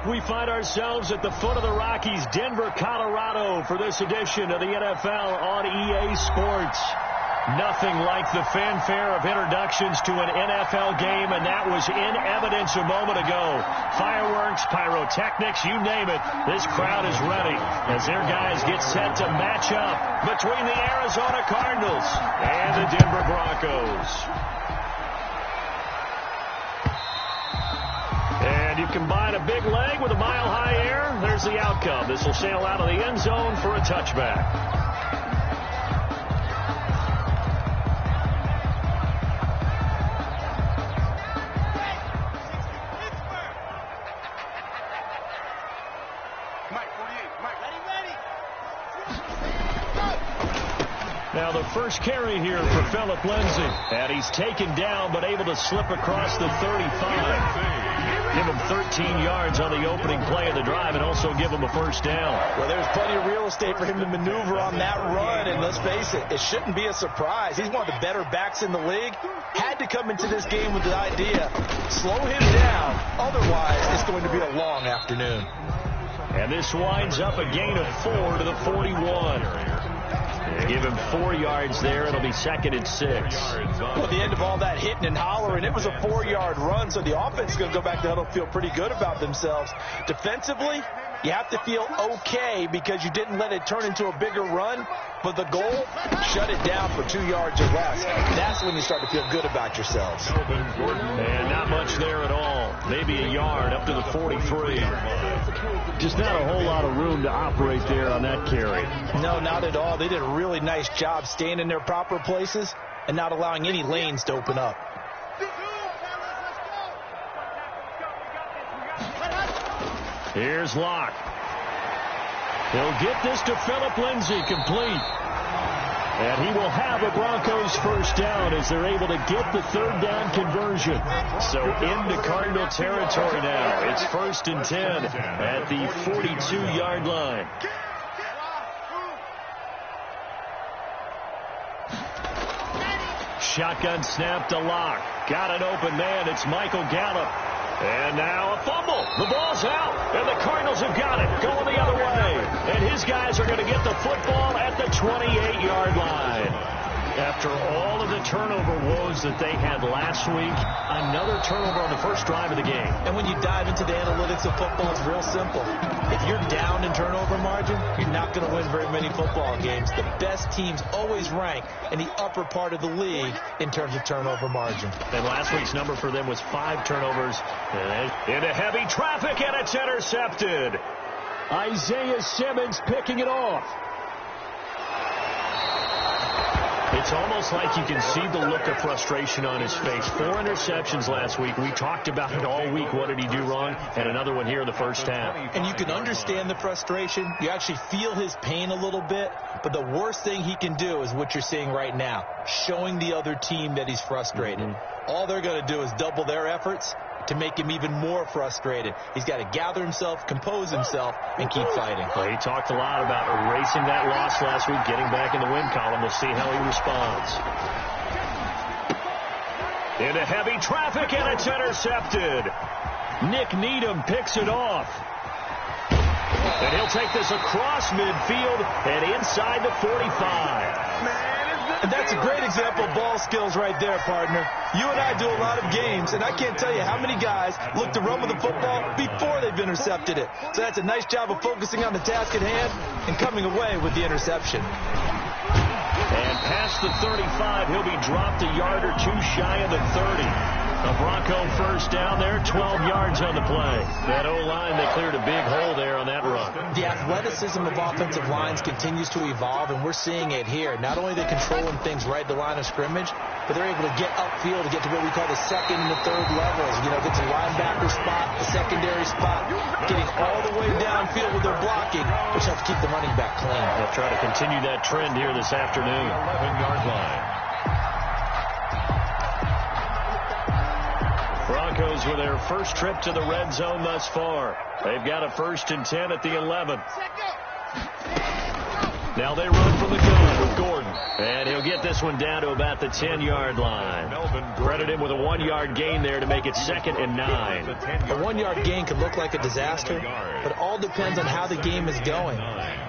We find ourselves at the foot of the Rockies, Denver, Colorado, for this edition of the NFL on EA Sports. Nothing like the fanfare of introductions to an NFL game, and that was in evidence a moment ago. Fireworks, pyrotechnics, you name it. This crowd is ready as their guys get set to match up between the Arizona Cardinals and the Denver Broncos. And you combine a big leg with a mile-high air, there's the outcome. This will sail out of the end zone for a touchback. Now the first carry here for Phillip Lindsay. And he's taken down but able to slip across the 35. Give him 13 yards on the opening play of the drive and also give him a first down. Well, there's plenty of real estate for him to maneuver on that run. And let's face it, it shouldn't be a surprise. He's one of the better backs in the league. Had to come into this game with the idea, slow him down. Otherwise, it's going to be a long afternoon. And this winds up a gain of 4 to the 41. Give him 4 yards there. It'll be 2nd and 6. Well, at the end of all that hitting and hollering, it was a 4-yard run, so the offense is going to go back to huddle, feel pretty good about themselves. Defensively, you have to feel okay because you didn't let it turn into a bigger run, but the goal, shut it down for 2 yards or less. That's when you start to feel good about yourselves. And not much there at all. Maybe a yard up to the 43. Just not a whole lot of room to operate there on that carry. No, not at all. They did a really nice job staying in their proper places and not allowing any lanes to open up. Here's Locke. He'll get this to Phillip Lindsay, complete. And he will have a Broncos first down as they're able to get the 3rd down conversion. So into Cardinal territory now. It's 1st and 10 at the 42-yard line. Shotgun snap to Locke. Got an open man. It's Michael Gallup. And now a fumble. The ball's out. And the Cardinals have got it. Going the other way. And his guys are going to get the football at the 28-yard line. After all of the turnover woes that they had last week, another turnover on the first drive of the game. And when you dive into the analytics of football, it's real simple. If you're down in turnover margin, you're not going to win very many football games. The best teams always rank in the upper part of the league in terms of turnover margin. And last week's number for them was 5 turnovers. Into heavy traffic, and it's intercepted. Isaiah Simmons picking it off. It's almost like you can see the look of frustration on his face. 4 interceptions last week. We talked about it all week. What did he do wrong? And another one here in the first half. And you can understand the frustration. You actually feel his pain a little bit. But the worst thing he can do is what you're seeing right now, showing the other team that he's frustrated. All they're going to do is double their efforts to make him even more frustrated. He's got to gather himself, compose himself, and keep fighting. Well, he talked a lot about erasing that loss last week, getting back in the win column. We'll see how he responds. Into heavy traffic, and it's intercepted. Nick Needham picks it off. And he'll take this across midfield and inside the 45. And that's a great example of ball skills right there, partner. You and I do a lot of games, and I can't tell you how many guys look to run with the football before they've intercepted it. So that's a nice job of focusing on the task at hand and coming away with the interception. And past the 35, he'll be dropped a yard or 2 shy of the 30. A Bronco first down there, 12 yards on the play. That O-line, they cleared a big hole there on that run. The athleticism of offensive lines continues to evolve, and we're seeing it here. Not only are they controlling things right at the line of scrimmage, but they're able to get upfield to get to what we call the 2nd and the 3rd levels. You know, get to linebacker spot, the secondary spot, getting all the way downfield with their blocking, which helps keep the running back clean. They'll try to continue that trend here this afternoon. 11-yard line. Broncos with their first trip to the red zone thus far. They've got a 1st and 10 at the 11. Now they run from the gun with Gordon. And he'll get get this one down to about the 10-yard line. Credit him with a 1-yard gain there to make it 2nd and 9. A 1-yard gain could look like a disaster, but it all depends on how the game is going.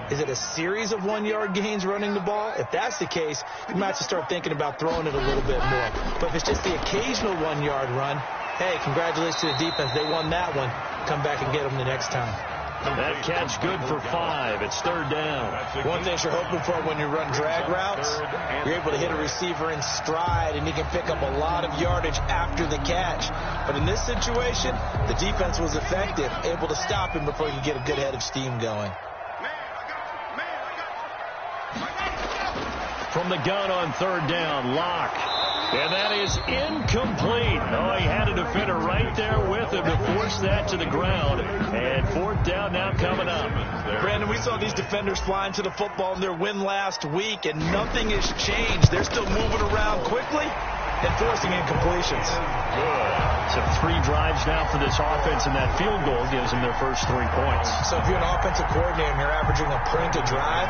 Is it a series of 1-yard gains running the ball? If that's the case, you might have to start thinking about throwing it a little bit more. But if it's just the occasional 1-yard run, hey, congratulations to the defense. They won that one. Come back and get them the next time. That catch good for 5. It's 3rd down. One thing you're hoping for when you run drag routes, you're able to hit a receiver in stride, and he can pick up a lot of yardage after the catch. But in this situation, the defense was effective, able to stop him before he could get a good head of steam going. From the gun on 3rd down, Locke. And that is incomplete. Oh, he had a defender right there with him to force that to the ground. And 4th down now coming up. Brandon, we saw these defenders flying to the football in their win last week, and nothing has changed. They're still moving around quickly and forcing incompletions. Good. So 3 drives now for this offense, and that field goal gives them their first 3 points. So if you're an offensive coordinator and you're averaging a point a drive,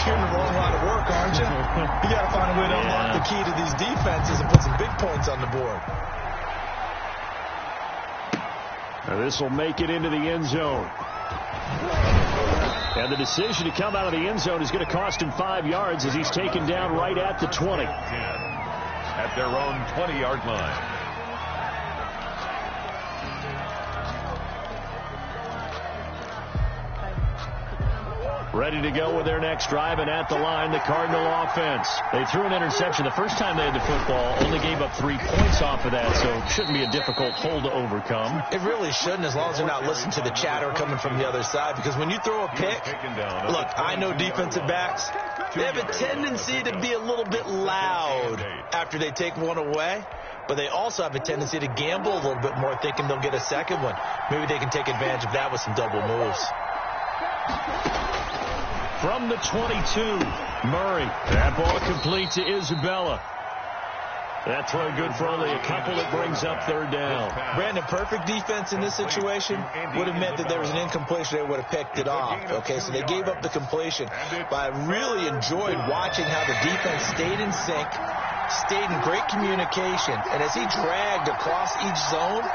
you're in the wrong line of work, aren't you? You got to find a way to unlock the key to these defenses and put some big points on the board. Now this will make it into the end zone. And the decision to come out of the end zone is going to cost him 5 yards as he's taken down right at the 20. At their own 20-yard line. Ready to go with their next drive, and at the line, the Cardinal offense. They threw an interception the first time they had the football, only gave up 3 points off of that, so it shouldn't be a difficult hole to overcome. It really shouldn't, as long as they're not listening to the chatter coming from the other side, because when you throw a pick, look, I know defensive backs, they have a tendency to be a little bit loud after they take one away, but they also have a tendency to gamble a little bit more, thinking they'll get a second one. Maybe they can take advantage of that with some double moves. From the 22, Murray. That ball complete to Isabella. That throw good for only a couple. It brings up 3rd down. Brandon, perfect defense in this situation would have meant that there was an incompletion. They would have picked it off. Okay, so they gave up the completion. But I really enjoyed watching how the defense stayed in sync, stayed in great communication. And as he dragged across each zone,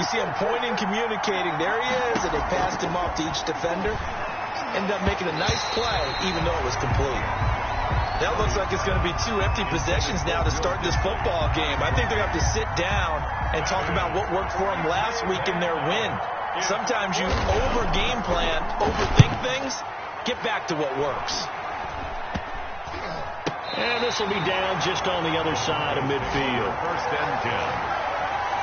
you see him pointing, communicating. There he is, and they passed him off to each defender. Ended up making a nice play, even though it was complete. That looks like it's going to be 2 empty possessions now to start this football game. I think they're going to have to sit down and talk about what worked for them last week in their win. Sometimes you over-game plan, overthink things, get back to what works. And this will be down just on the other side of midfield. 1st and 10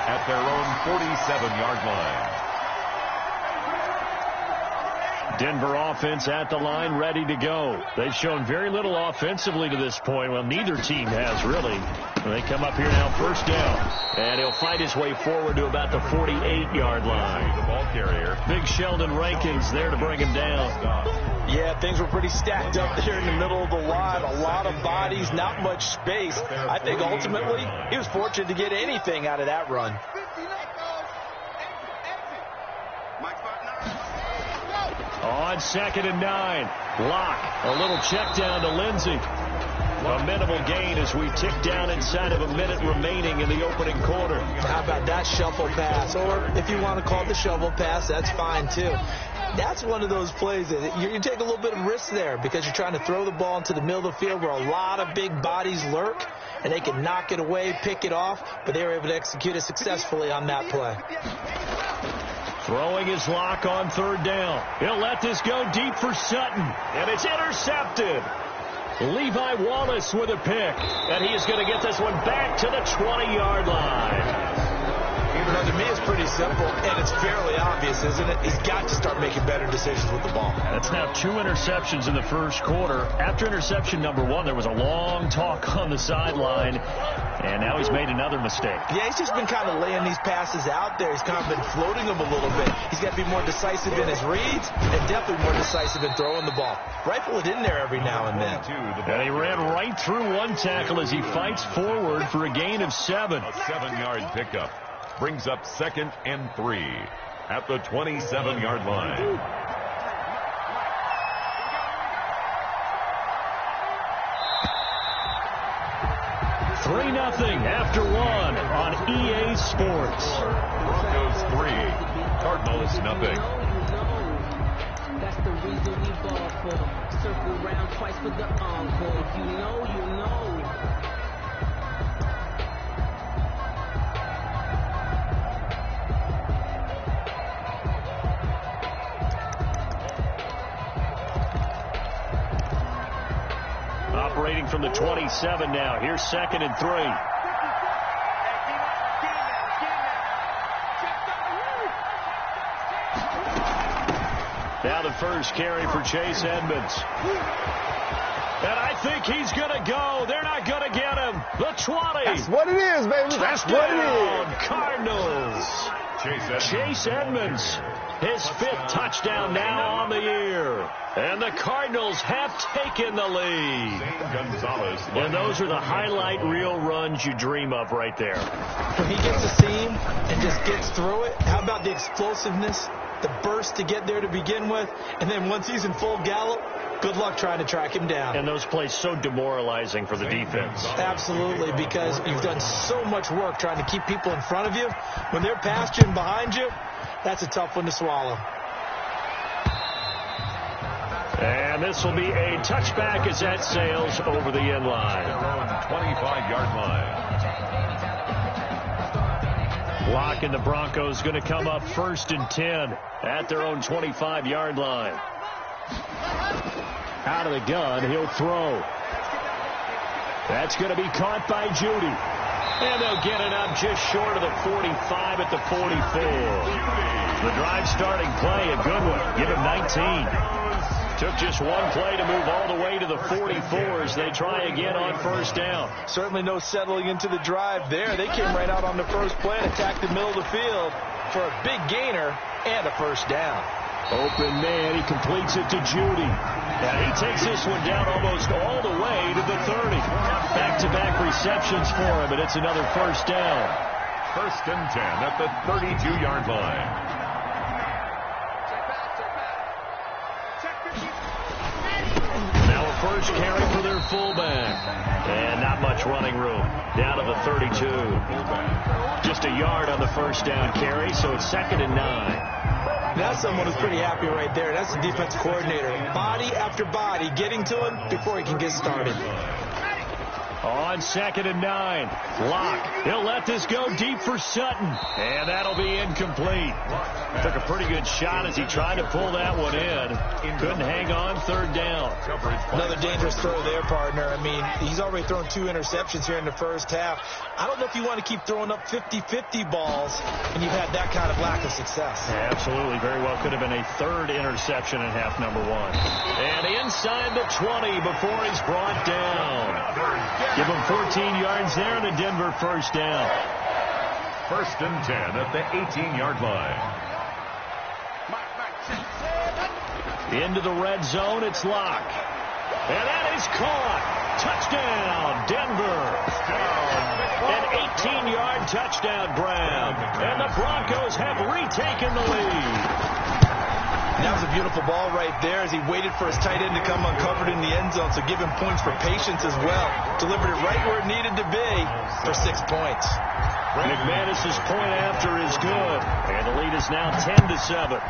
at their own 47-yard line. Denver offense at the line, ready to go. They've shown very little offensively to this point. Well, neither team has, really. They come up here now, 1st down. And he'll fight his way forward to about the 48-yard line. The ball carrier. Big Sheldon Rankins there to bring him down. Yeah, things were pretty stacked up there in the middle of the line. A lot of bodies, not much space. I think ultimately he was fortunate to get anything out of that run. On 2nd and 9, Locke, a little check down to Lindsey. A minimal gain as we tick down inside of a minute remaining in the opening quarter. How about that shuffle pass? Or if you want to call it the shovel pass, that's fine too. That's one of those plays that you take a little bit of risk there because you're trying to throw the ball into the middle of the field where a lot of big bodies lurk, and they can knock it away, pick it off, but they were able to execute it successfully on that play. Throwing his Locke on 3rd down. He'll let this go deep for Sutton, and it's intercepted. Levi Wallace with a pick, and he is going to get this one back to the 20-yard line. To me, it's pretty simple, and it's fairly obvious, isn't it? He's got to start making better decisions with the ball. That's now 2 interceptions in the first quarter. After interception number 1, there was a long talk on the sideline, and now he's made another mistake. Yeah, he's just been kind of laying these passes out there. He's kind of been floating them a little bit. He's got to be more decisive in his reads and definitely more decisive in throwing the ball. Rifle it in there every now and then. And he ran right through one tackle as he fights forward for a gain of 7. A 7-yard pickup. Brings up 2nd and 3 at the 27-yard line. 3-0 after 1 on EA Sports. Broncos 3, Cardinals 0. That's the reason we ball for. Circle round twice for the encore. You know. Operating from the 27 now. Here's 2nd and 3. Now the first carry for Chase Edmonds. And I think he's going to go. They're not going to get him. The 20. That's what it is, baby. That's what it is. Cardinals. Chase Edmonds. His 5th touchdown now on the year. And the Cardinals have taken the lead. And those are the highlight reel runs you dream of right there. When he gets a seam and just gets through it, how about the explosiveness, the burst to get there to begin with, and then once he's in full gallop, good luck trying to track him down. And those plays so demoralizing for the defense. Absolutely, because you've done so much work trying to keep people in front of you. When they're past you and behind you, that's a tough one to swallow. And this will be a touchback as that sails over the end line. 25-yard line. Locke and the Broncos going to come up 1st and 10 at their own 25-yard line. Out of the gun, he'll throw. That's going to be caught by Judy. And they'll get it up just short of the 45 at the 44. The drive starting play, a good one. Give him 19. Took just one play to move all the way to the 44 as they try again on 1st down. Certainly no settling into the drive there. They came right out on the first play and attacked the middle of the field for a big gainer and a 1st down. Open man, he completes it to Judy. And he takes this one down almost all the way to the 30. Back-to-back receptions for him, and it's another 1st down. 1st and 10 at the 32-yard line. Now a first carry for their fullback. And not much running room. Down to the 32. Just a yard on the 1st down carry, so it's 2nd and 9. That's someone who's pretty happy right there. That's the defense coordinator. Body after body getting to him before he can get started. On 2nd and 9. Locke. He'll let this go deep for Sutton. And that'll be incomplete. Took a pretty good shot as he tried to pull that one in. Couldn't hang on 3rd down. Another dangerous throw there, partner. I mean, he's already thrown 2 interceptions here in the first half. I don't know if you want to keep throwing up 50-50 balls and you've had that kind of lack of success. Yeah, absolutely. Very well could have been a 3rd interception in half number 1. And inside the 20 before he's brought down. Give him 14 yards there and a Denver 1st down. 1st and 10 at the 18-yard line. Into the red zone, it's Locke. And that is caught. Touchdown, Denver. An 18-yard touchdown grab. And the Broncos have retaken the lead. That was a beautiful ball right there as he waited for his tight end to come uncovered in the end zone, so give him points for patience as well. Delivered it right where it needed to be for 6 points. McManus's point after is good, and the lead is now 10-7.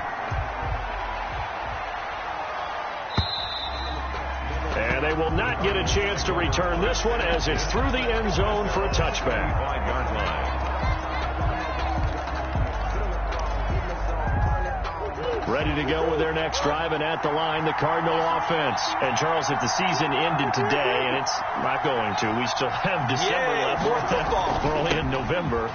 And they will not get a chance to return this one as it's through the end zone for a touchback. 5-yard line. Ready to go with their next drive, and at the line, the Cardinal offense. And, Charles, if the season ended today, and it's not going to, we still have December left. More football. We're only in November.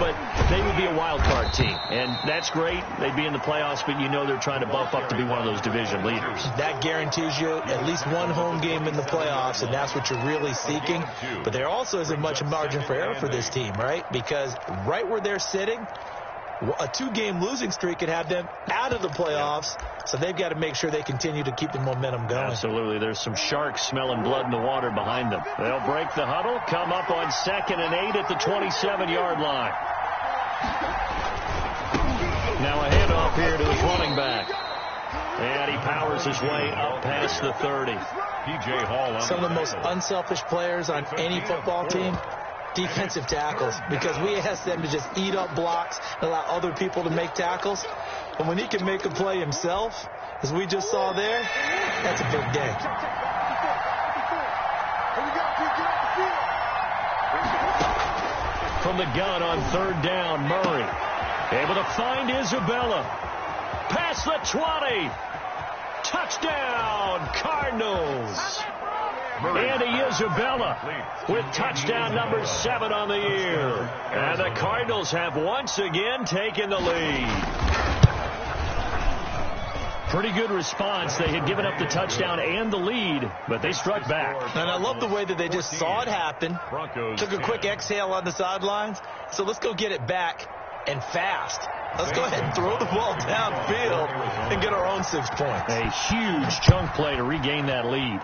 But they would be a wild card team. And that's great. They'd be in the playoffs, but you know they're trying to bump up to be one of those division leaders. That guarantees you at least one home game in the playoffs, and that's what you're really seeking. But there also isn't much margin for error for this team, right? Because right where they're sitting, a 2-game losing streak could have them out of the playoffs, so they've got to make sure they continue to keep the momentum going. Absolutely. There's some sharks smelling blood in the water behind them. They'll break the huddle, come up on 2nd and 8 at the 27-yard line. Now a handoff here to his running back. And he powers his way up past the 30. P.J. Hall. Some of the most unselfish players on any football team defensive tackles, because we ask them to just eat up blocks and allow other people to make tackles. And when he can make a play himself, as we just saw there, that's a big day. From the gun on third down, Murray able to find Isabella. Past the 20. Touchdown, Cardinals. Andy Isabella with touchdown number 7 on the year. And the Cardinals have once again taken the lead. Pretty good response. They had given up the touchdown and the lead, but they struck back. And I love the way that they just saw it happen, took a quick exhale on the sidelines. So let's go get it back and fast. Let's go ahead and throw the ball downfield and get our own 6 points. A huge chunk play to regain that lead.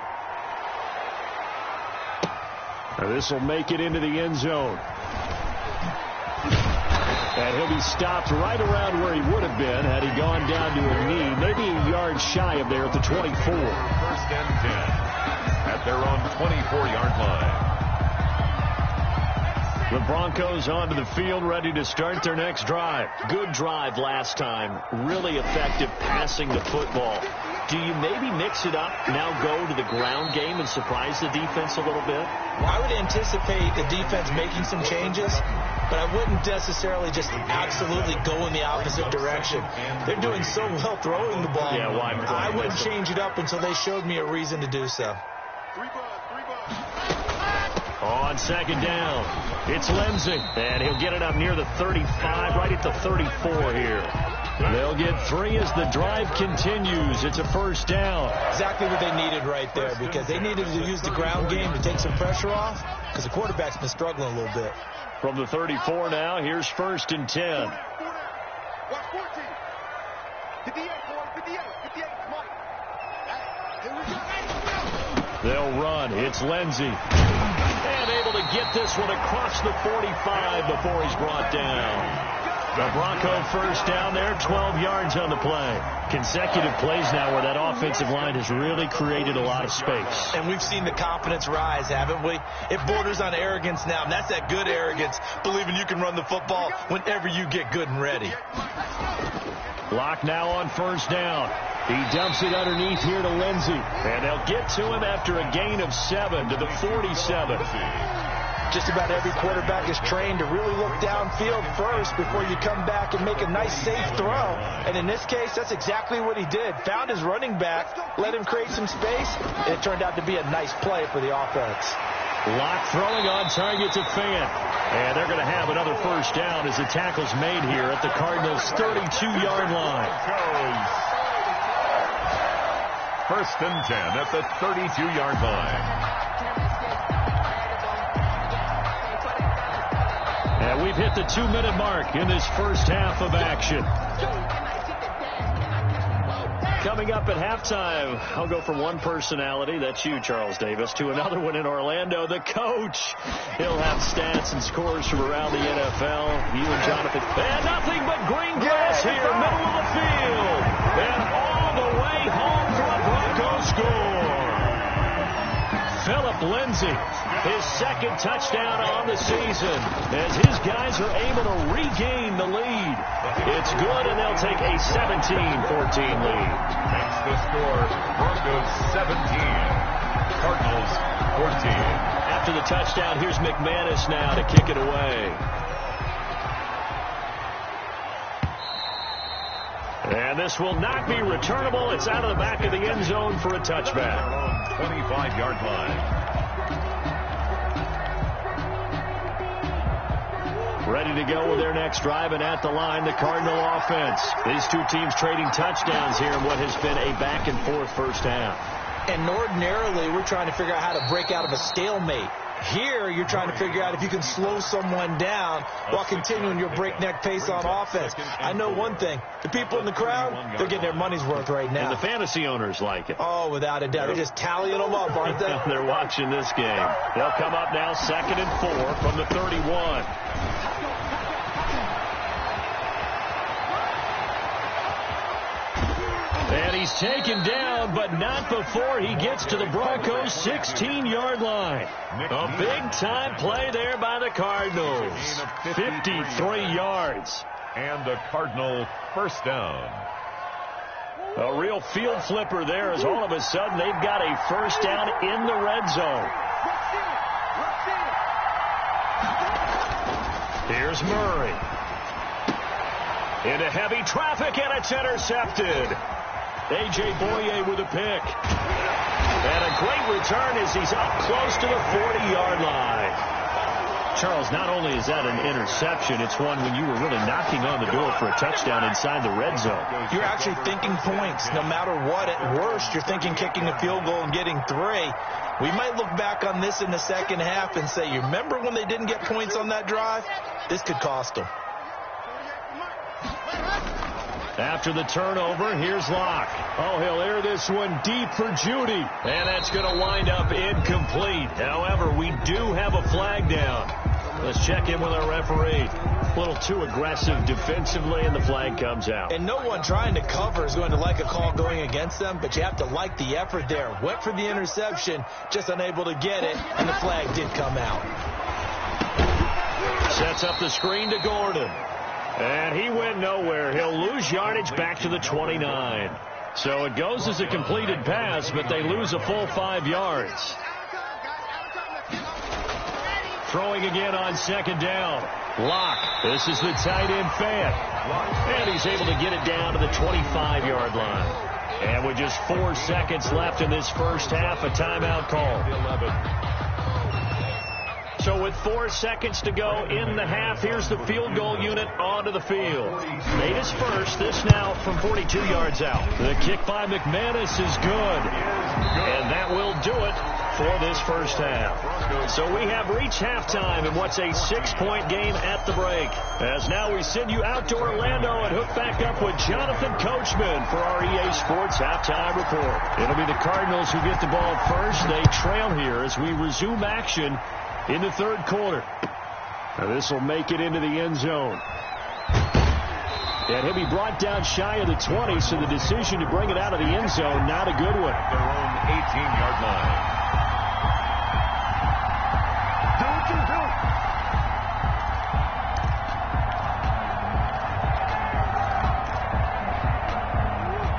Now this will make it into the end zone. And he'll be stopped right around where he would have been had he gone down to a knee, maybe a yard shy of there at the 24. First and 10 at their own 24-yard line. The Broncos onto the field, ready to start their next drive. Good drive last time. Really effective passing the football. Do you maybe mix it up, now go to the ground game and surprise the defense a little bit? Well, I would anticipate the defense making some changes, but I wouldn't necessarily just absolutely go in the opposite direction. They're doing so well throwing the ball. Yeah, why? I wouldn't change it up until they showed me a reason to do so. On second down, it's Lindsey, and he'll get it up near the 35, right at the 34 here. They'll get 3 as the drive continues. It's a first down. Exactly what they needed right there, because they needed to use the ground game to take some pressure off, because the quarterback's been struggling a little bit. From the 34 now, here's first and 10. They'll run. It's Lindsey. And able to get this one across the 45 before he's brought down. The Bronco first down there, 12 yards on the play. Consecutive plays now where that offensive line has really created a lot of space. And we've seen the confidence rise, haven't we? It borders on arrogance now, and that's that good arrogance, believing you can run the football whenever you get good and ready. Block now on first down. He dumps it underneath here to Lindsey. And they'll get to him after a gain of 7 to the 47. Just about every quarterback is trained to really look downfield first before you come back and make a nice, safe throw. And in this case, that's exactly what he did. Found his running back, let him create some space, and it turned out to be a nice play for the offense. Lock throwing on target to Fant. And they're going to have another first down as the tackle's made here at the Cardinals' 32-yard line. First and 10 at the 32-yard line. And we've hit the 2-minute mark in this first half of action. Coming up at halftime, I'll go from one personality, that's you, Charles Davis, to another one in Orlando, the coach. He'll have stats and scores from around the NFL. You and Jonathan. And nothing but green grass here, middle of the field. And all the way home for a Bronco score. Philip Lindsey, his second touchdown on the season, as his guys are able to regain the lead. It's good, and they'll take a 17-14 lead. Makes the score Broncos 17, Cardinals 14. After the touchdown, here's McManus now to kick it away. And this will not be returnable. It's out of the back of the end zone for a touchback. 25-yard line. Ready to go with their next drive, and at the line, the Cardinal offense. These two teams trading touchdowns here in what has been a back-and-forth first half. And ordinarily, we're trying to figure out how to break out of a stalemate. Here, you're trying to figure out if you can slow someone down while continuing your breakneck pace on offense. I know one thing. The people in the crowd, they're getting their money's worth right now. And the fantasy owners like it. Oh, without a doubt. They're just tallying them up, aren't they? They're watching this game. They'll come up now 2nd and 4 from the 31. And he's taken down, but not before he gets to the Broncos' 16-yard line. A big-time play there by the Cardinals. 53 yards. And a Cardinal first down. A real field flipper there as all of a sudden they've got a first down in the red zone. Here's Murray. Into heavy traffic, and it's intercepted. A.J. Boye with a pick. And a great return as he's up close to the 40-yard line. Charles, not only is that an interception, it's one when you were really knocking on the door for a touchdown inside the red zone. You're actually thinking points. No matter what, at worst, you're thinking kicking a field goal and getting 3. We might look back on this in the second half and say, you remember when they didn't get points on that drive? This could cost them. After the turnover, here's Locke. Oh, he'll air this one deep for Judy. And that's going to wind up incomplete. However, we do have a flag down. Let's check in with our referee. A little too aggressive defensively, and the flag comes out. And no one trying to cover is going to like a call going against them, but you have to like the effort there. Went for the interception, just unable to get it, and the flag did come out. Sets up the screen to Gordon. And he went nowhere. He'll lose yardage back to the 29. So it goes as a completed pass, but they lose a full 5 yards. Throwing again on second down. Locke. This is the tight end Fant. And he's able to get it down to the 25-yard line. And with just 4 seconds left in this first half, a timeout call. So with 4 seconds to go in the half, here's the field goal unit onto the field. Made his first, this now from 42 yards out. The kick by McManus is good. And that will do it for this first half. So we have reached halftime in what's a 6-point game at the break. As now we send you out to Orlando and hook back up with Jonathan Coachman for our EA Sports Halftime Report. It'll be the Cardinals who get the ball first. They trail here as we resume action in the third quarter. Now this will make it into the end zone. And he'll be brought down shy of the 20, so the decision to bring it out of the end zone, not a good one. Their own 18-yard line.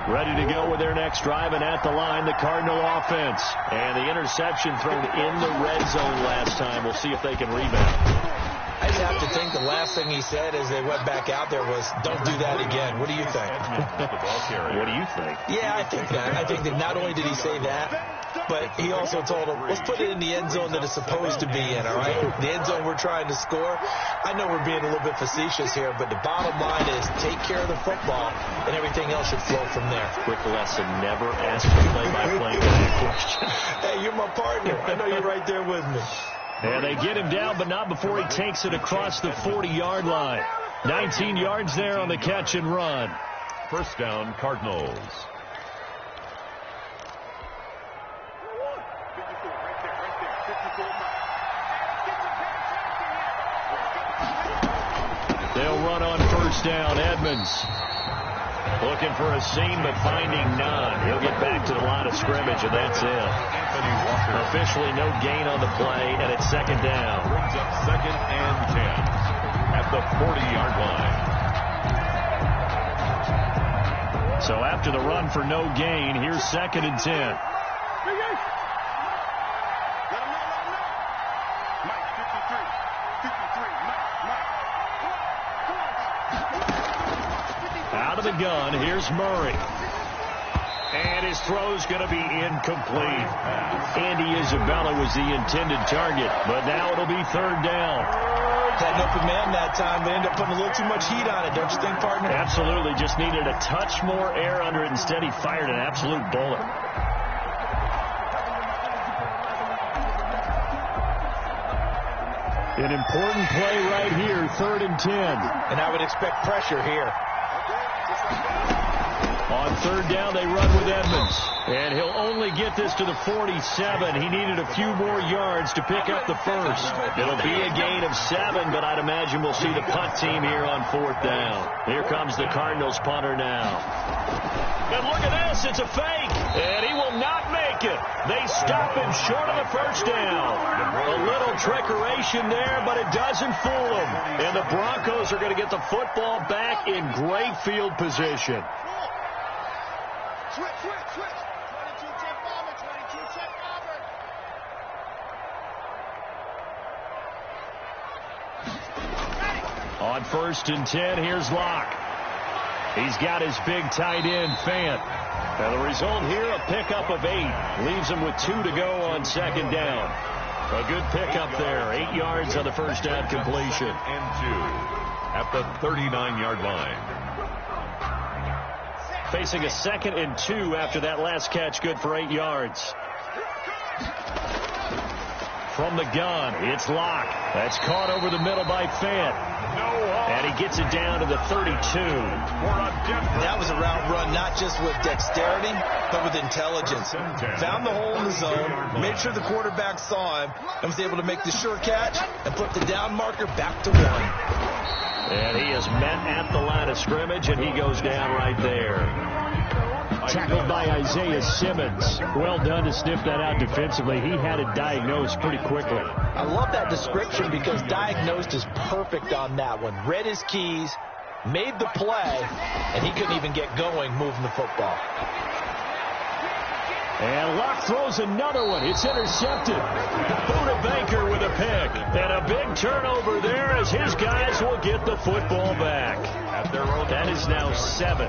Ready to go with their next drive, and at the line, the Cardinal offense. And the interception thrown in the red zone last time. We'll see if they can rebound. I just have to think the last thing he said as they went back out there was, don't do that again. What do you think? What do you think? Yeah, I think that. I think that not only did he say that, but he also told him, let's put it in the end zone that it's supposed to be in, all right? The end zone we're trying to score. I know we're being a little bit facetious here, but the bottom line is take care of the football, and everything else should flow from there. Quick lesson, never ask for play-by-play question. Hey, you're my partner. I know you're right there with me. And they get him down, but not before he takes it across the 40-yard line. 19 yards there on the catch and run. First down, Cardinals. They'll run on first down. Edmonds looking for a seam, but finding none. He'll get back to the line of scrimmage, and that's it. Officially no gain on the play, and it's second down. Brings up second and 10 at the 40-yard line. So after the run for no gain, here's second and 10. Out of the gun, here's Murray. And his throw's going to be incomplete. Andy Isabella was the intended target, but now it'll be third down. Had an open man that time, but ended up putting a little too much heat on it, don't you think, partner? Absolutely. Just needed a touch more air under it. Instead, he fired an absolute bullet. An important play right here, third and 10. And I would expect pressure here. On third down, they run with Edmonds. And he'll only get this to the 47. He needed a few more yards to pick up the first. It'll be a gain of 7, but I'd imagine we'll see the punt team here on fourth down. Here comes the Cardinals punter now. And look at this. It's a fake. And he will not make it. They stop him short of the first down. A little trickeration there, but it doesn't fool them. And the Broncos are going to get the football back in great field position. Switch. 22 check bomber, 22 check bomber. On 1st and 10, here's Locke. He's got his big tight end, Fant. Now the result here, a pickup of 8. Leaves him with 2 to go on 2nd down. A good pickup there. 8 yards on the first down completion. And 2 at the 39-yard line. Facing a 2nd and 2 after that last catch, good for 8 yards. From the gun, it's Locke. That's caught over the middle by Fant. And he gets it down to the 32. That was a route run not just with dexterity, but with intelligence. Found the hole in the zone, made sure the quarterback saw him, and was able to make the sure catch and put the down marker back to 1. And he is met at the line of scrimmage, and he goes down right there. Tackled by Isaiah Simmons. Well done to sniff that out defensively. He had it diagnosed pretty quickly. I love that description because diagnosed is perfect on that one. Read his keys, made the play, and he couldn't even get going moving the football. And Locke throws another one. It's intercepted. Buda Baker with a pick. And a big turnover there as his guys will get the football back. That is now 7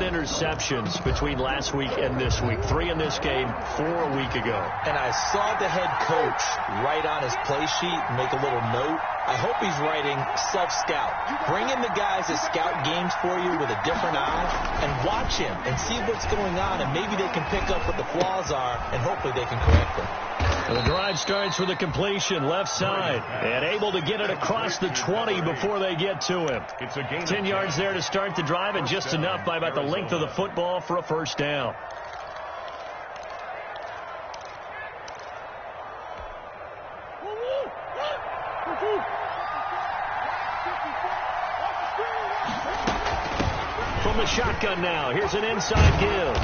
interceptions between last week and this week. 3 in this game, 4 a week ago. And I saw the head coach write on his play sheet and make a little note. I hope he's writing self-scout. Bring in the guys that scout games for you with a different eye and watch him and see what's going on, and maybe they can pick up what the flaws are, and hopefully they can correct them. The drive starts with a completion left side and able to get it across the 20 before they get to him. 10 yards there to start the drive, and just enough by about the length of the football for a first down. From the shotgun now, here's an inside give.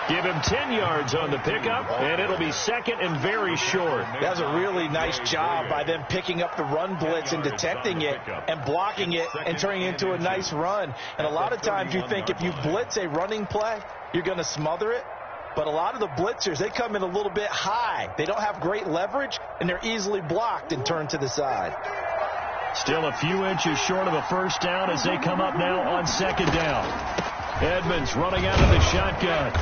Give him 10 yards on the pickup, and it'll be 2nd and very short. That was a really nice job by them picking up the run blitz and detecting it and blocking it and turning it into a nice run. And a lot of times you think if you blitz a running play, you're going to smother it. But a lot of the blitzers, they come in a little bit high. They don't have great leverage, and they're easily blocked and turned to the side. Still a few inches short of a first down as they come up now on 2nd down. Edmonds running out of the shotgun.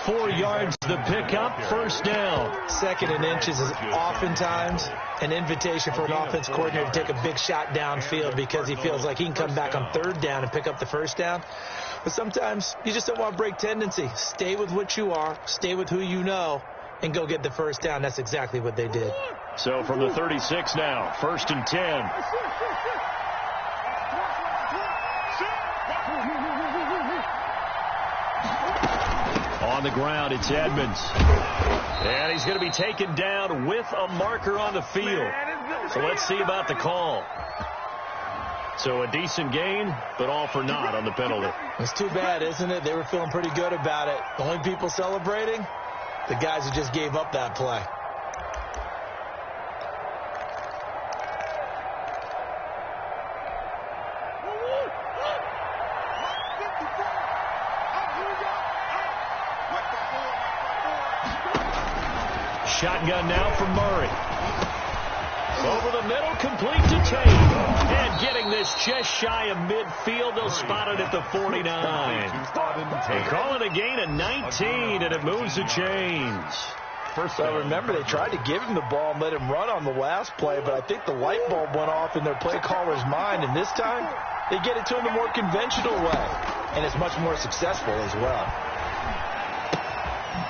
4 yards the pickup, first down. 2nd and inches is oftentimes an invitation for an offense coordinator to take a big shot downfield because he feels like he can come back on 3rd down and pick up the first down. But sometimes you just don't want to break tendency. Stay with what you are, stay with who you know, and go get the first down. That's exactly what they did. So from the 36 now, 1st and 10. On the ground, it's Edmonds. And he's going to be taken down with a marker on the field. So let's see about the call. So a decent gain, but all for naught on the penalty. It's too bad, isn't it? They were feeling pretty good about it. The only people celebrating, the guys who just gave up that play. Shotgun now from Murray. Over the middle, complete to Tate. And getting this just shy of midfield, they'll spot it at the 49. They call it a gain of 19, and it moves the chains. So remember, they tried to give him the ball and let him run on the last play, but I think the light bulb went off in their play caller's mind, and this time they get it to him the more conventional way, and it's much more successful as well.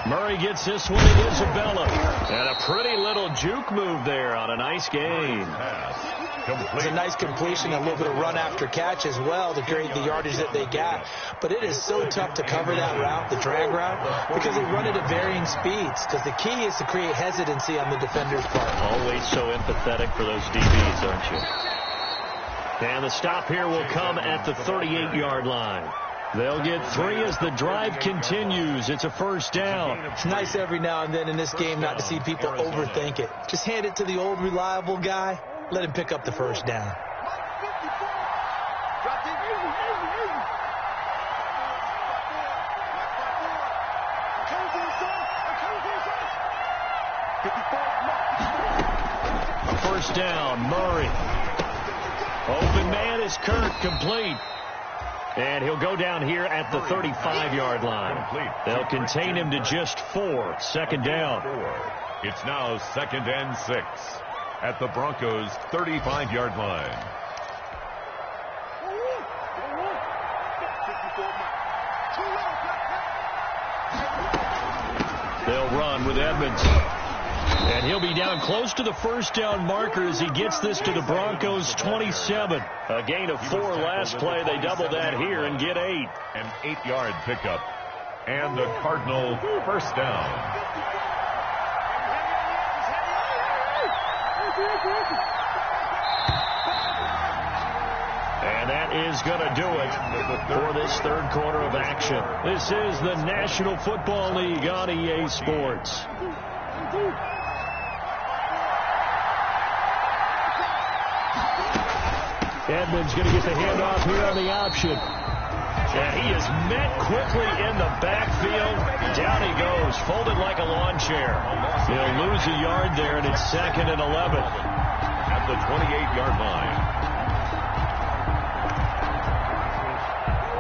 Murray gets this one to Isabella. And a pretty little juke move there on a nice game. It's a nice completion, a little bit of run after catch as well to create the yardage that they got. But it is so tough to cover that route, the drag route, because they run it at varying speeds. Because the key is to create hesitancy on the defender's part. Always so empathetic for those DBs, aren't you? And the stop here will come at the 38-yard line. They'll get 3 as the drive continues. It's a first down. It's nice every now and then in this game not to see people overthink it. Just hand it to the old reliable guy. Let him pick up the first down. First down, Murray. Open man is Kirk, complete. And he'll go down here at the 35-yard line. They'll contain him to just 4. Second down. It's now 2nd and 6 at the Broncos' 35-yard line. They'll run with Edmonds. And he'll be down close to the first down marker as he gets this to the Broncos' 27. A gain of 4 last play. They double that here and get 8. An 8-yard pickup. And the Cardinal first down. And that is going to do it for this third quarter of action. This is the National Football League on EA Sports. Edmonds going to get the handoff here on the option. And he is met quickly in the backfield. Down he goes, folded like a lawn chair. He'll lose a yard there, and it's 2nd and 11. At the 28-yard line.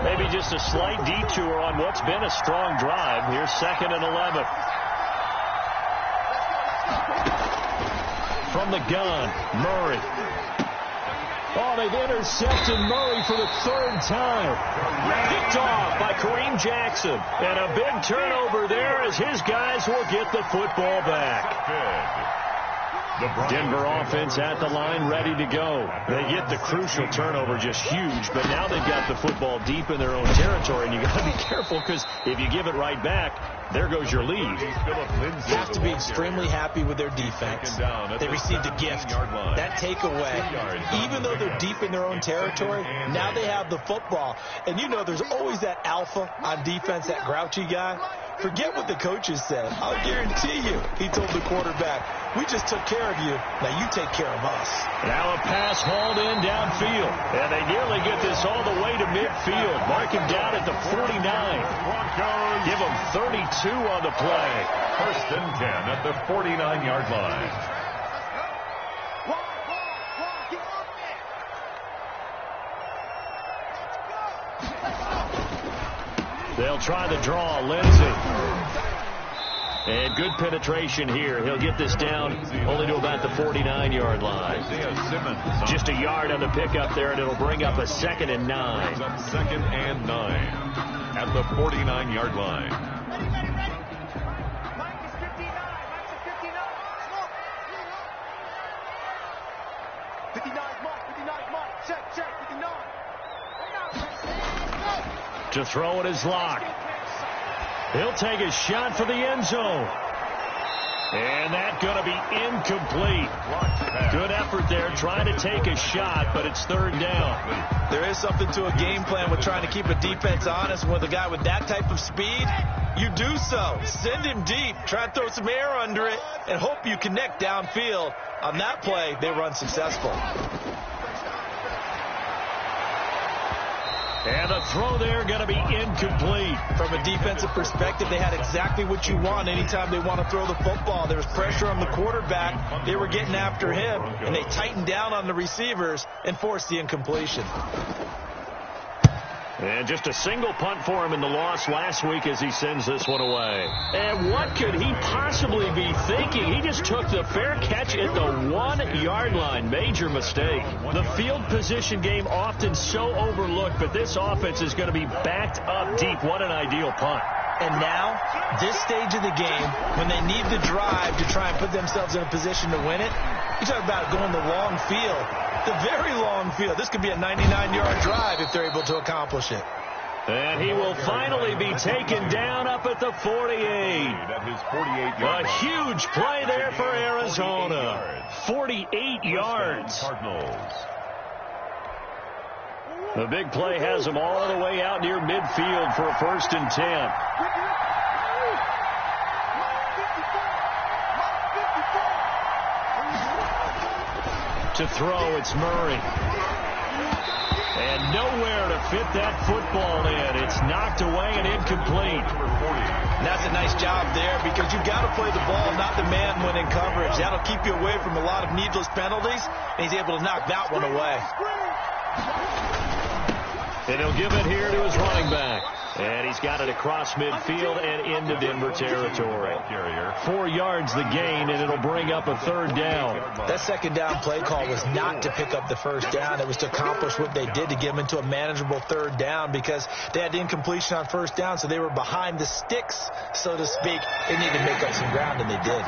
Maybe just a slight detour on what's been a strong drive. Here's 2nd and 11. From the gun, Murray. Oh, they've intercepted Murray for the 3rd time. Picked off by Kareem Jackson. And a big turnover there as his guys will get the football back. Denver offense at the line ready to go. They get the crucial turnover, just huge, but now they've got the football deep in their own territory, and you got to be careful because if you give it right back, there goes your lead. You have to be extremely happy with their defense. They received a gift. That takeaway, even though they're deep in their own territory, now they have the football. And you know there's always that alpha on defense, that grouchy guy. Forget what the coaches said. I'll guarantee you, he told the quarterback, we just took care of you. Now you take care of us. Now a pass hauled in downfield. And they nearly get this all the way to midfield. Mark him down at the 49. Give him 32 on the play. 1st and 10 at the 49-yard line. They'll try the draw, Lindsey. And good penetration here. He'll get this down only to about the 49-yard line. Just a yard on the pickup there, and it'll bring up a 2nd and 9. 2nd and 9 at the 49-yard line. To throw it is Locke. He'll take a shot for the end zone. And that's going to be incomplete. Good effort there trying to take a shot, but it's 3rd down. There is something to a game plan with trying to keep a defense honest. With a guy with that type of speed, you do so. Send him deep. Try to throw some air under it and hope you connect downfield. On that play, they run successful. And the throw there going to be incomplete. From a defensive perspective, they had exactly what you want anytime they want to throw the football. There was pressure on the quarterback. They were getting after him, and they tightened down on the receivers and forced the incompletion. And just a single punt for him in the loss last week as he sends this one away. And what could he possibly be thinking? He just took the fair catch at the 1-yard line. Major mistake. The field position game often so overlooked, but this offense is going to be backed up deep. What an ideal punt. And now, this stage of the game, when they need the drive to try and put themselves in a position to win it, you talk about going the long field, the very long field. This could be a 99-yard drive if they're able to accomplish it. And he will finally be taken down up at the 48. A huge play there for Arizona. 48 yards. The big play has him all the way out near midfield for a 1st and 10. To throw, it's Murray. And nowhere to fit that football in. It's knocked away and incomplete. And that's a nice job there because you've got to play the ball, not the man when in coverage. That'll keep you away from a lot of needless penalties, and he's able to knock that one away. And he'll give it here to his running back. And he's got it across midfield and into Denver territory. 4 yards the gain, and it'll bring up a 3rd down. That 2nd down play call was not to pick up the 1st down. It was to accomplish what they did to get them into a manageable 3rd down because they had incompletion on 1st down, so they were behind the sticks, so to speak. They needed to make up some ground, and they did.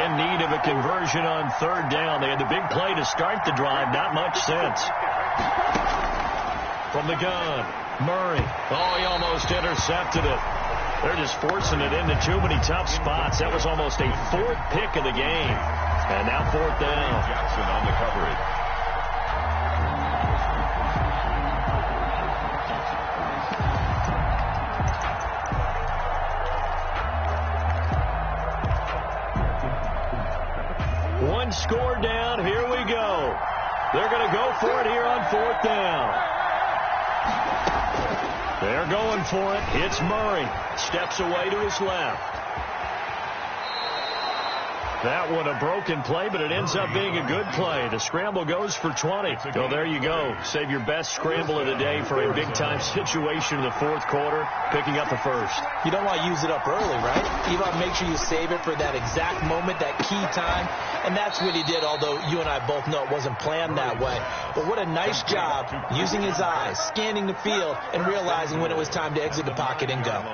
In need of a conversion on 3rd down. They had the big play to start the drive. Not much sense. From the gun, Murray. Oh, he almost intercepted it. They're just forcing it into too many tough spots. That was almost a 4th pick of the game. And now 4th down. Jackson on the coverage. One score down. Here we go. They're going to go for it here on 4th down. They're going for it. It's Murray. Steps away to his left. That one a broken play, but it ends up being a good play. The scramble goes for 20. So there you go. Save your best scramble of the day for a big-time situation in the 4th quarter, picking up the 1st. You don't want to use it up early, right? You want to make sure you save it for that exact moment, that key time. And that's what he did, although you and I both know it wasn't planned that way. But what a nice job using his eyes, scanning the field, and realizing when it was time to exit the pocket and go.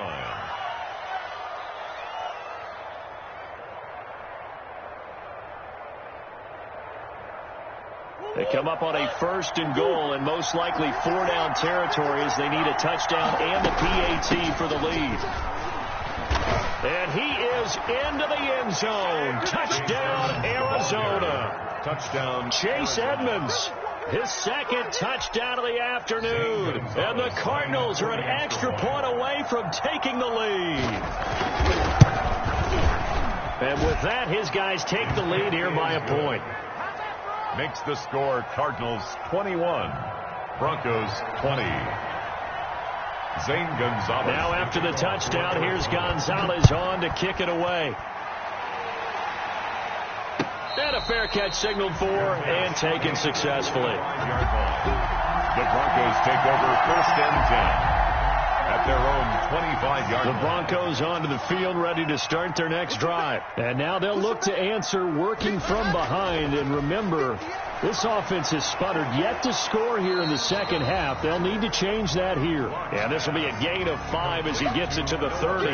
They come up on a 1st and goal, and most likely 4-down territory as they need a touchdown and the PAT for the lead. And he is into the end zone. Touchdown, Arizona. Touchdown. Chase Edmonds, his 2nd touchdown of the afternoon. And the Cardinals are an extra point away from taking the lead. And with that, his guys take the lead here by a point. Makes the score Cardinals 21, Broncos 20. Zane Gonzalez. Now after the touchdown, here's Gonzalez on to kick it away. And a fair catch signaled for and taken successfully. The Broncos take over 1st and 10. At their own 25-yard line. The Broncos onto the field ready to start their next drive. And now they'll look to answer working from behind. And remember, this offense has sputtered yet to score here in the 2nd half. They'll need to change that here. And this will be a gain of 5 as he gets it to the 30.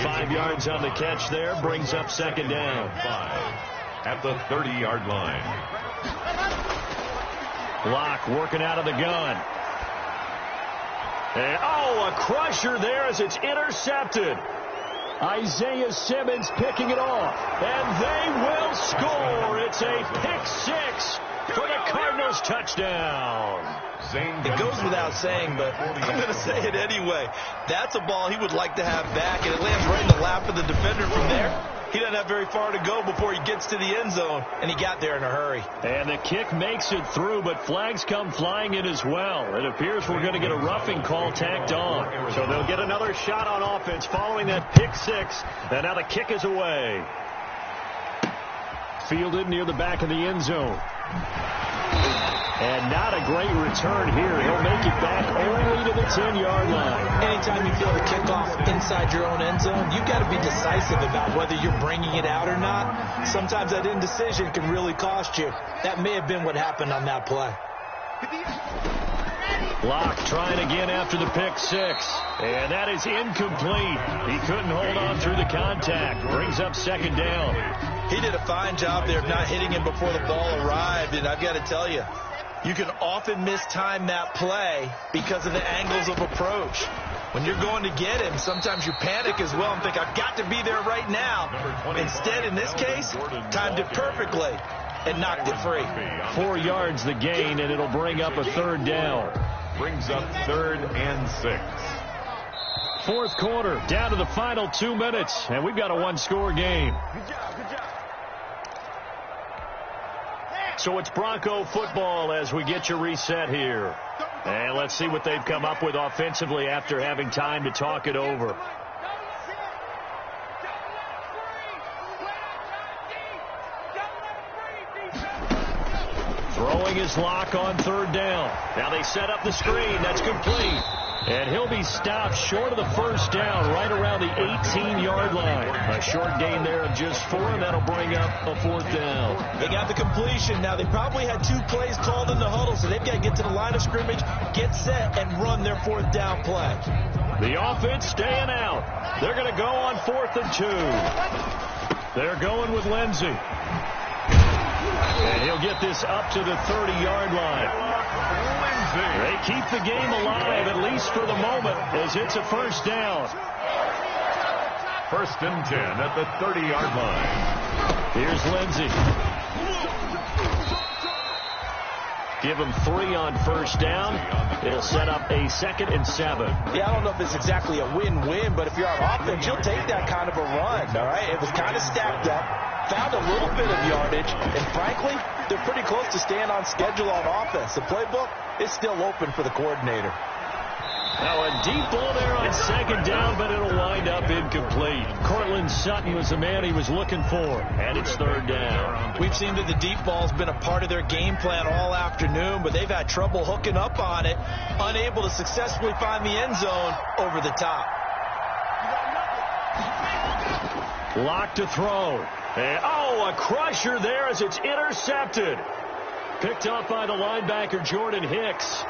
5 yards on the catch there. Brings up 2nd down. 5 at the 30-yard line. Locke working out of the gun. And, a crusher there as it's intercepted. Isaiah Simmons picking it off. And they will score. It's a pick 6 for the Cardinals touchdown. It goes without saying, but I'm going to say it anyway. That's a ball he would like to have back, and it lands right in the lap of the defender from there. He doesn't have very far to go before he gets to the end zone, and he got there in a hurry. And the kick makes it through, but flags come flying in as well. It appears we're going to get a roughing call tacked on. So they'll get another shot on offense following that pick 6, and now the kick is away. Fielded near the back of the end zone. And not a great return here. He'll make it back only to the 10-yard line. Anytime you feel the kickoff inside your own end zone, you've got to be decisive about whether you're bringing it out or not. Sometimes that indecision can really cost you. That may have been what happened on that play. Locke trying again after the pick six. And that is incomplete. He couldn't hold on through the contact. Brings up second down. He did a fine job there of not hitting him before the ball arrived. And I've got to tell you, you can often mistime that play because of the angles of approach. When you're going to get him, sometimes you panic as well and think, I've got to be there right now. Instead, in this case, timed it perfectly and knocked it free. 4 yards the gain, and it'll bring up a third down. Brings up 3rd and 6. Fourth quarter, down to the final 2 minutes, and we've got a one-score game. Good job. So it's Bronco football as we get you reset here. And let's see what they've come up with offensively after having time to talk it over. Throwing his Locke on third down. Now they set up the screen. That's complete. And he'll be stopped short of the first down right around the 18-yard line. A short gain there of just 4, and that'll bring up a fourth down. They got the completion. Now, they probably had 2 plays called in the huddle, so they've got to get to the line of scrimmage, get set, and run their fourth down play. The offense staying out. They're going to go on 4th and 2. They're going with Lindsey. And he'll get this up to the 30-yard line. They keep the game alive, at least for the moment, as it's a first down. 1st and 10 at the 30-yard line. Here's Lindsey. Give him 3 on first down. It'll set up a 2nd and 7. Yeah, I don't know if it's exactly a win-win, but if you're on offense, you'll take that kind of a run, all right? It was kind of stacked up, found a little bit of yardage, and frankly, they're pretty close to staying on schedule on offense. The playbook is still open for the coordinator. Now a deep ball there on second down, but it'll wind up incomplete. Cortland Sutton was the man he was looking for, and it's third down. We've seen that the deep ball's been a part of their game plan all afternoon, but they've had trouble hooking up on it, unable to successfully find the end zone over the top. Locke to throw. And, a crusher there as it's intercepted. Picked up by the linebacker, Jordan Hicks.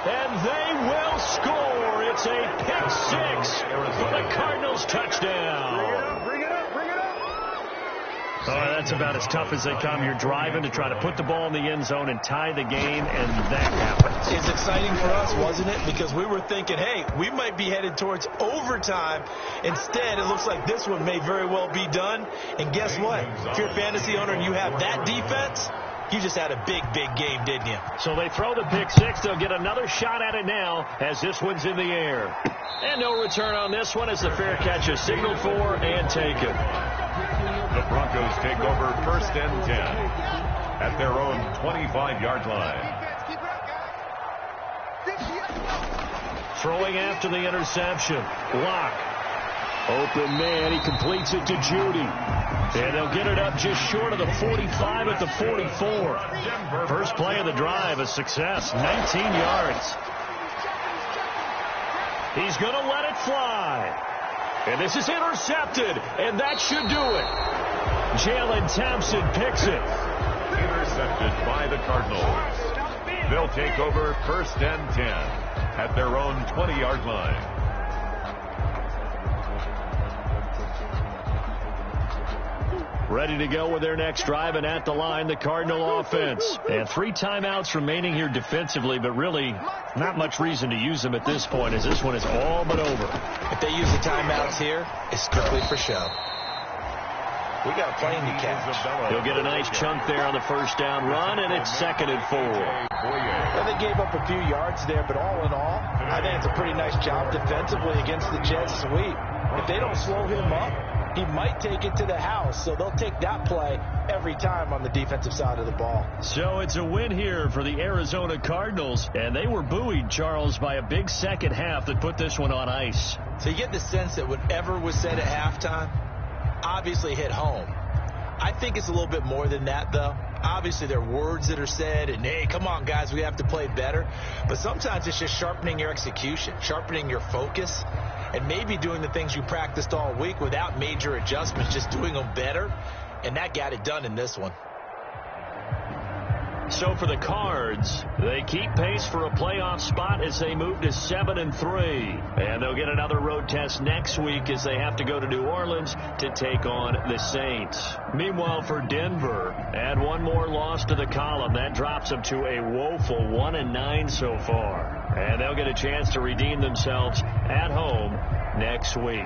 And they will score. It's a pick six for the Cardinals touchdown. Bring it up. Oh, that's about as tough as they come. You're driving to try to put the ball in the end zone and tie the game, and that happens. It's exciting for us, wasn't it? Because we were thinking, hey, we might be headed towards overtime. Instead, it looks like this one may very well be done. And guess what? If you're a fantasy owner and you have that defense, you just had a big, big game, didn't you? So they throw the pick six. They'll get another shot at it now as this one's in the air. And no return on this one as the fair catch is signaled for and taken. The Broncos take over 1st and 10 at their own 25-yard line. Throwing after the interception. Locke. Open man. He completes it to Judy. And they'll get it up just short of the 45 at the 44. First play of the drive, a success. 19 yards. He's going to let it fly. And this is intercepted. And that should do it. Jalen Thompson picks it. Intercepted by the Cardinals. They'll take over 1st and 10 at their own 20-yard line. Ready to go with their next drive, and at the line, the Cardinal offense. And 3 timeouts remaining here defensively, but really not much reason to use them at this point, as this one is all but over. If they use the timeouts here, it's strictly for show. We got a plane to catch. He'll get a nice chunk there on the first down run, and it's 2nd and 4. Well, they gave up a few yards there, but all in all, I think it's a pretty nice job defensively against the jet sweep. If they don't slow him up, he might take it to the house, so they'll take that play every time on the defensive side of the ball. So it's a win here for the Arizona Cardinals, and they were buoyed, Charles, by a big second half that put this one on ice. So you get the sense that whatever was said at halftime obviously hit home. I think it's a little bit more than that, though. Obviously, there are words that are said, and, hey, come on, guys, we have to play better. But sometimes it's just sharpening your execution, sharpening your focus, and maybe doing the things you practiced all week without major adjustments, just doing them better. And that got it done in this one. So for the Cards, they keep pace for a playoff spot as they move to 7-3. And they'll get another road test next week as they have to go to New Orleans to take on the Saints. Meanwhile, for Denver, add one more loss to the column. That drops them to a woeful 1-9 so far. And they'll get a chance to redeem themselves at home next week.